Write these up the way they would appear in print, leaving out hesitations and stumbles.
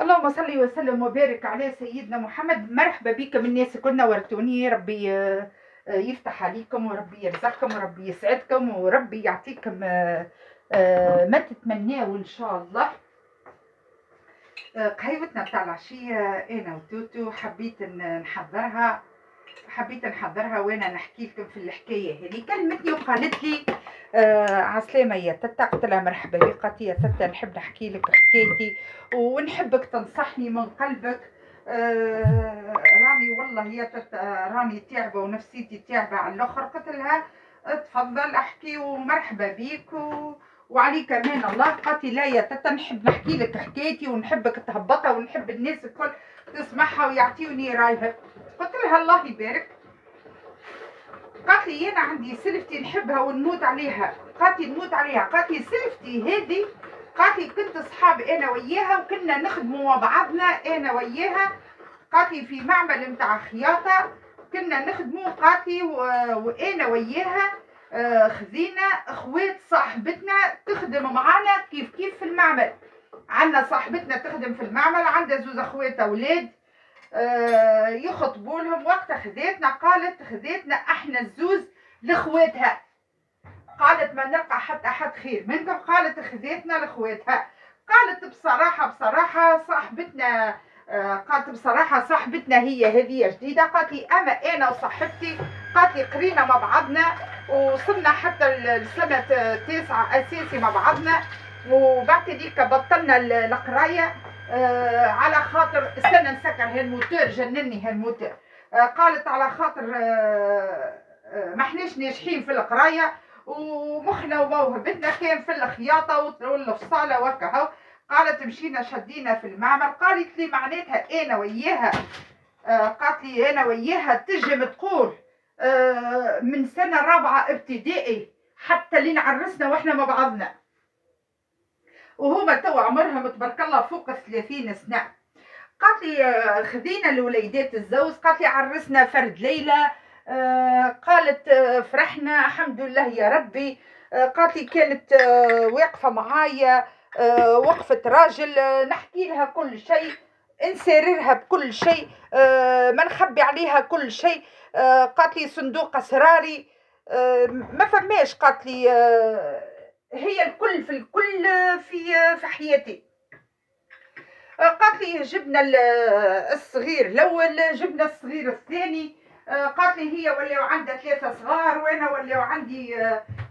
اللهم صل وسلم وبارك على سيدنا محمد. مرحبا بكم الناس كلنا، ورتوني ربي يفتح عليكم وربي يرزقكم وربي يسعدكم وربي يعطيكم ما تتمناوا ان شاء الله. قهيوتنا بتاع العشية انا وتوتو حبيت نحضرها وانا نحكي لكم في الحكايه هذه. كلمتني وقالت لي عسلامة يا تتا. قلت لها مرحبا بك. قالت لي يا تتا نحب نحكي لك حكايتي ونحبك تنصحني من قلبك. راني والله يا تتا راني تعبة ونفسيتي تعبة على الاخر. قلت لها تفضل احكي ومرحبا بيك وعليك امان الله. قالت لي لا يا تتا نحب نحكي لك حكايتي ونحبك تهبطها ونحب الناس الكل تسمعها ويعطيوني رايها. قلت لها الله يبارك. قالت لي انا عندي سلفتي نحبها ونموت عليها. قالت لي نموت عليها. قالت لي سلفتي هذه، قالت لي كنت اصحاب انا وياها وكنا نخدموا مع بعضنا انا وياها. قالت لي في معمل نتاع خياطه كنا نخدموا. قالت لي وانا وياها خذينا اخوات صاحبتنا تخدم معانا كيف في المعمل. عندنا صاحبتنا تخدم في المعمل عندها زوز اخوات اولاد يخطبوا لهم. وقت خذيتنا قالت خذيتنا احنا الزوز لخواتها. قالت ما نلقى حتى احد خير منكم. قالت خذيتنا لخواتها. قالت بصراحه صاحبتنا قالت بصراحه صاحبتنا هي هذه جديده. قالت لي اما انا وصاحبتي قالت لي قرينا مع بعضنا وصلنا حتى السنه 9 اساسي مع بعضنا، وبعد ذيك بطلنا القرايه على خاطر استنى نسكر هالموتور جنني هالموتور. قالت على خاطر ما احناش ناجحين في القرايه ومخنا وموهبتنا كان في الخياطه والفصاله وكهو. قالت مشينا شدينا في المعمل. قالت لي معناتها انا وياها قالت لي انا وياها تجم تقول من سنه رابعه ابتدائي حتى لين عرسنا واحنا مع بعضنا، وهما تو عمرهم تبارك الله فوق 30 سنه. قالت لي خذينا الوليدات الزوز. قالت لي عرسنا فرد ليلى. قالت فرحنا الحمد لله يا ربي. قالت لي كانت واقفه معايا وقفه راجل. نحكي لها كل شيء نسررها بكل شيء ما نخبي عليها كل شيء. قالت لي صندوق اسراري ما فماش. قالت لي هي الكل في الكل في حياتي. قالت لي جبنا الصغير الاول جبنا الصغير الثاني. قالت لي هي ولاو عندها 3 صغار وانا ولاو عندي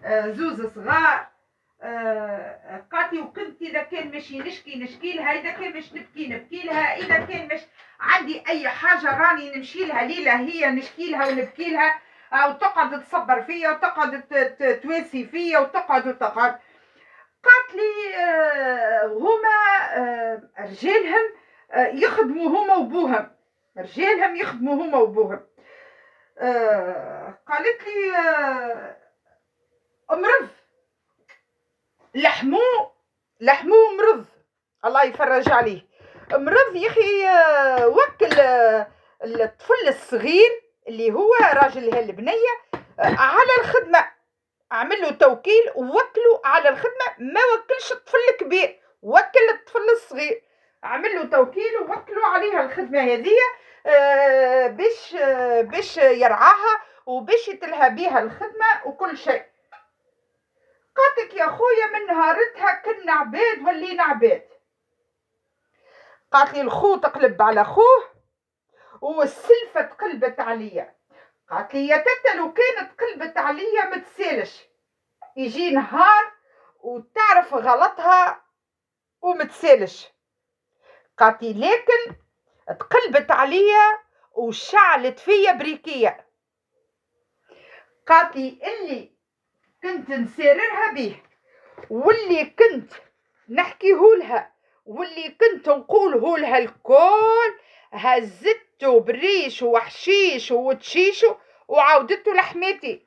زوز صغار. قالت لي وكنت اذا كان ماشي نشكي لها، اذا كان مش نبكي لها، اذا كان مش عندي اي حاجه راني نمشي لها ليله هي نشكي لها ونبكي لها، او تقعد تصبر فيا وتقعد تواسي فيا وتقعد. قالت لي هما رجالهم يخدموا هما وبوهم. رجالهم يخدموا هما وبوهم. قالت لي مرض لحمو مرض الله يفرج عليه. مرض يا اخي. وكل الطفل الصغير اللي هو راجل هالبنيه على الخدمه، عمل له توكيل ووكله على الخدمه. ما وكلش الطفل الكبير، وكل الطفل الصغير عمل له توكيل ووكله عليها الخدمه هذه باش يرعاها وباش يتلهى بيها الخدمه وكل شيء. قالتك يا خويا من نهارتها كنا عباد ولينا عباد. قالت لي الخو تقلب على خوه والسلفه تقلبت عليا. قالت لي يا تتا لو كانت قلبت عليا ما تسالش يجي نهار وتعرف غلطها ومتسالش. قالت لي لكن تقلبت عليا وشعلت فيا بريكيه. قالت لي اللي كنت نسررها به واللي كنت نحكيه واللي كنت نقوله لها الكل هزته بريش وحشيش وتشيشه وعودته لحماتي.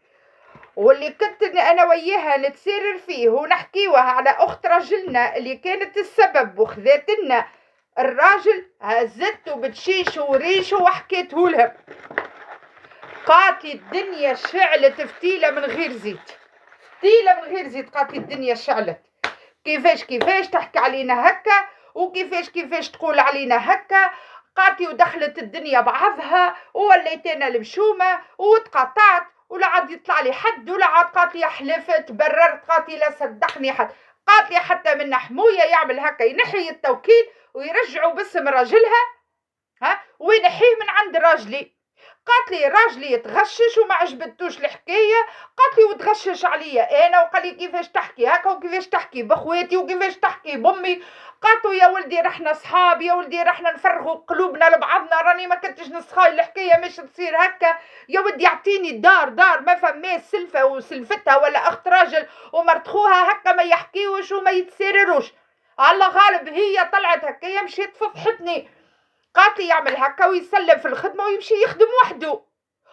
واللي كنت انا وياها نتسرر فيه ونحكيوها على اخت رجلنا اللي كانت السبب وخذت لنا الراجل هزته بتشيشه وريشه وحكيته لها. قالت لي الدنيا شعلت فتيله من غير زيت. قالت لي الدنيا شعلت. كيفاش تحكي علينا هكا وكيفاش تقول علينا هكا. قالت لي ودخلت الدنيا بعضها ووليت انا المشومه وتقطعت ولا عاد يطلع لي حد ولا عاد. قالت لي حلفت بررت قالت لي لا صدقني حد. قالت لي حتى من حمويه يعمل هكا ينحي التوكيل ويرجعوا باسم راجلها وينحيه من عند راجلي. قالت لي راجلي يتغشش وما عجبتوش الحكايه. قالت لي وتغشش عليا انا وقال لي كيفاش تحكي هكا وكيفاش تحكي بخواتي وكيفاش تحكي بامي. قالت له يا ولدي رحنا صحاب يا ولدي رحنا نفرغوا قلوبنا لبعضنا راني ما كنتش نسخاي الحكايه مش تصير هكا. يا ولدي اعطيني دار ما فماش سلفه وسلفتها ولا اخت راجل ومرت خوها هكا ما يحكيوش وما يتسرروش. الله غالب هي طلعت هكايا مشيت فضحتني. قالت لي يعمل هكا ويسلم في الخدمه ويمشي يخدم وحده.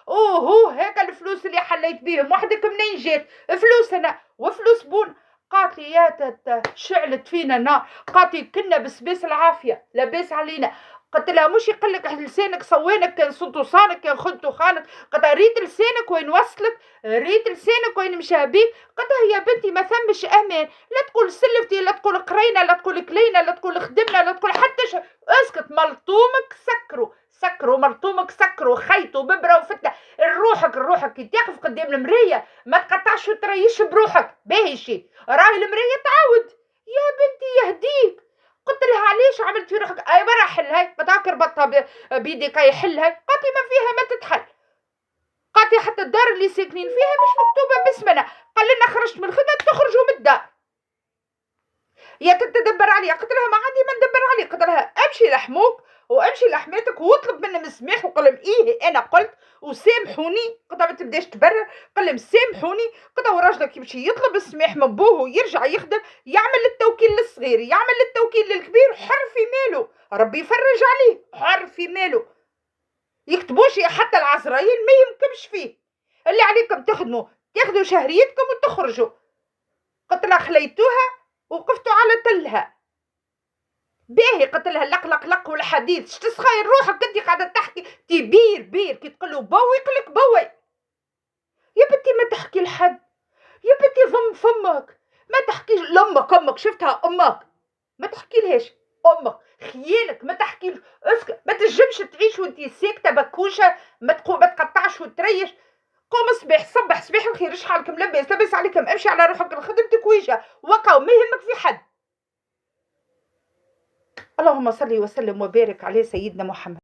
هو هيك الفلوس اللي حليت بيهم وحدك منين جات؟ فلوس انا وفلوس بون. قالت لي يا تتا شعلت فينا نار. قالت لي كنا بسبيس العافيه لاباس علينا. قلت لها مش يقلك لسانك صوانك كان صنتو صانك كان خنتو خانك. قلت لها ريت لسانك وين وصلك ريت لسانك وين مشى بيك. قلت لها يا بنتي ما ثمش امان لا تقول سلفتي لا تقول قرينا لا تقول كلينا لا تقول خدمنا لا تقول حتى اسكت ملطومك سكروا ملطومك سكروا خيطوا ببره وفتله. روحك كي تقف قدام المرايه ما تقطعش وتريش بروحك باهي شي راهي المرايه تعاود. يا بنتي يهديك. قلت لها علاش عملت في روحك؟ اي برا حلها بتاعك ربطها بيديك اي حلها. قالت لي ما فيها ما تتحل. قالت لي حتى الدار اللي ساكنين فيها مش مكتوبه باسمنا. قال لنا خرجت من الخدمه تخرجوا من الدار يا تدبر عليا. قلت لها ما عندي ما ندبر عليك. قلت لها امشي لحموك وامشي لحماتك واطلب منهم السماح وقول لهم ايه انا قلت وسامحوني. قلت ما تبداش تبرر قال لهم سامحوني. قلت له راجلك يمشي يطلب السماح من بوه ويرجع يخدم يعمل التوكيل للصغير يعمل التوكيل للكبير حر في ماله ربي يفرج عليه حر في ماله. يكتبوش حتى العزرايل ما يمكنش فيه. اللي عليكم تاخدوا شهريتكم وتخرجوا. قلت لها خليتوها وقفتوا على تلها باهي. قلت لها لق والحديث شتسخاير روحك انت قاعده تحكي تي بير كي تقول له بوي يقول لك بوي. يا بنتي ما تحكي لحد يا بنتي ضم فمك ما تحكيش لامك امك شفتها امك ما تحكي لهاش امك خيالك ما تحكي اسكت ما تنجمش تعيش وانت ساكته بكوشه ما تقطعش وتريش. قوم صبح الخير اش حالكم لاباس عليكم امشي على روحك لخدمتك ويجا وقعوا ما يهمك في حد. اللهم صل وسلم وبارك على سيدنا محمد.